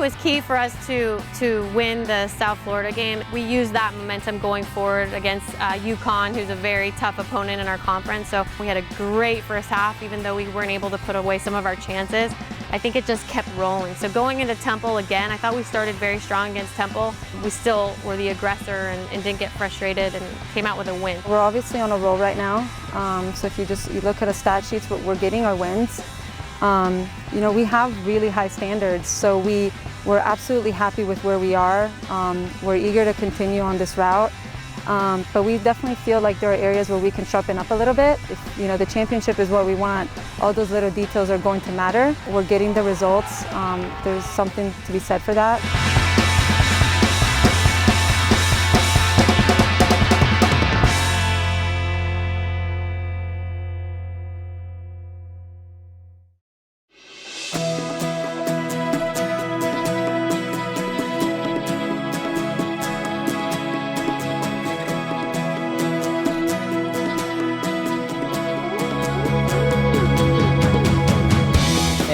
was key for us to win the South Florida game. We used that momentum going forward against UConn, who's a very tough opponent in our conference. So we had a great first half, even though we weren't able to put away some of our chances. I think it just kept rolling. So going into Temple again, I thought we started very strong against Temple. We still were the aggressor and didn't get frustrated and came out with a win. We're obviously on a roll right now. So if you look at the stat sheets, what we're getting are wins. You know, we have really high standards, so we're absolutely happy with where we are. We're eager to continue on this route. But we definitely feel like there are areas where we can sharpen up a little bit. If, you know, the championship is what we want, all those little details are going to matter. We're getting the results. There's something to be said for that.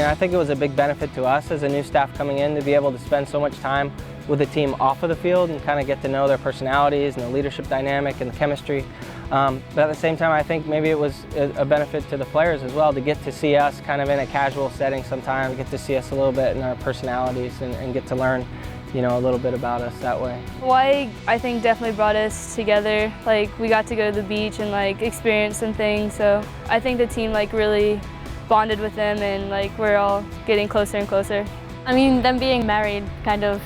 I think it was a big benefit to us as a new staff coming in to be able to spend so much time with the team off of the field and kind of get to know their personalities and the leadership dynamic and the chemistry. But at the same time, I think maybe it was a benefit to the players as well to get to see us kind of in a casual setting sometimes, get to see us a little bit in our personalities and get to learn, you know, a little bit about us that way. Hawaii, I think, definitely brought us together. Like, we got to go to the beach and like experience some things. So I think the team like really bonded with them, and like we're all getting closer and closer. I mean, them being married kind of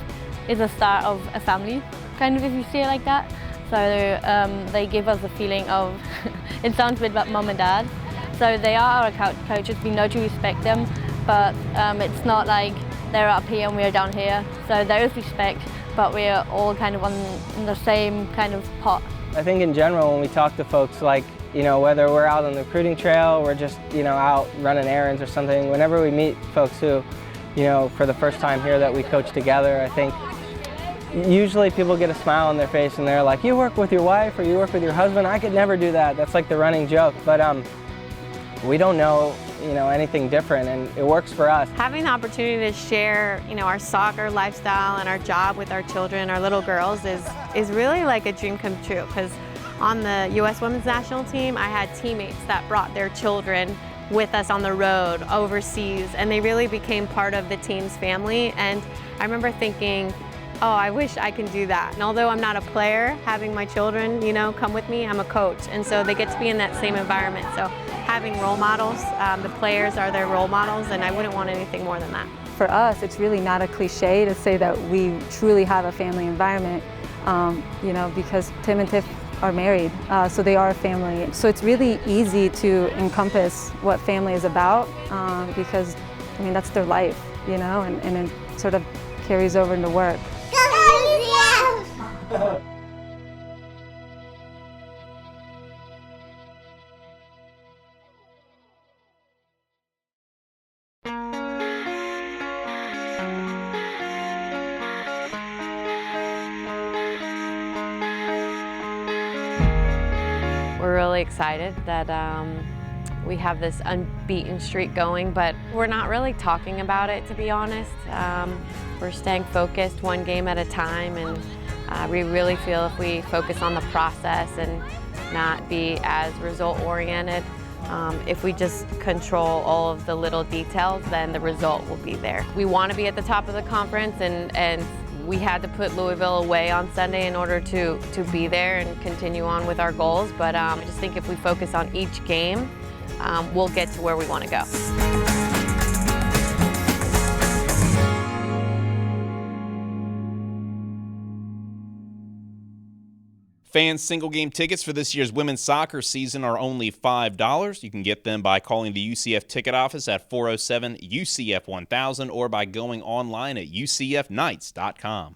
is a start of a family, kind of, if you see it like that. So they give us a feeling of, it sounds a bit like mom and dad. So they are our coaches, we know to respect them, but it's not like they're up here and we're down here. So there is respect, but we're all kind of on the same kind of pot. I think in general, when we talk to folks, like, you know, whether we're out on the recruiting trail, we're just, you know, out running errands or something, whenever we meet folks who, you know, for the first time here that we coach together, I think usually people get a smile on their face and they're like, you work with your wife or you work with your husband? I could never do that. That's like the running joke. But we don't know, you know, anything different, and it works for us. Having the opportunity to share, you know, our soccer lifestyle and our job with our children, our little girls, is really like a dream come true. Because on the U.S. Women's National Team, I had teammates that brought their children with us on the road, overseas, and they really became part of the team's family. And I remember thinking, oh, I wish I can do that. And although I'm not a player, having my children, you know, come with me, I'm a coach. And so they get to be in that same environment. So having role models, the players are their role models, and I wouldn't want anything more than that. For us, it's really not a cliche to say that we truly have a family environment, you know, because Tim and Tiff are married, so they are a family. So it's really easy to encompass what family is about, because, I mean, that's their life, you know, and it sort of carries over into work. We're really excited that we have this unbeaten streak going, but we're not really talking about it, to be honest. We're staying focused one game at a time, and we really feel if we focus on the process and not be as result-oriented, if we just control all of the little details, then the result will be there. We want to be at the top of the conference, and we had to put Louisville away on Sunday in order to be there and continue on with our goals. But I just think if we focus on each game, we'll get to where we want to go. Fans' single-game tickets for this year's women's soccer season are only $5. You can get them by calling the UCF ticket office at 407-UCF-1000 or by going online at ucfknights.com.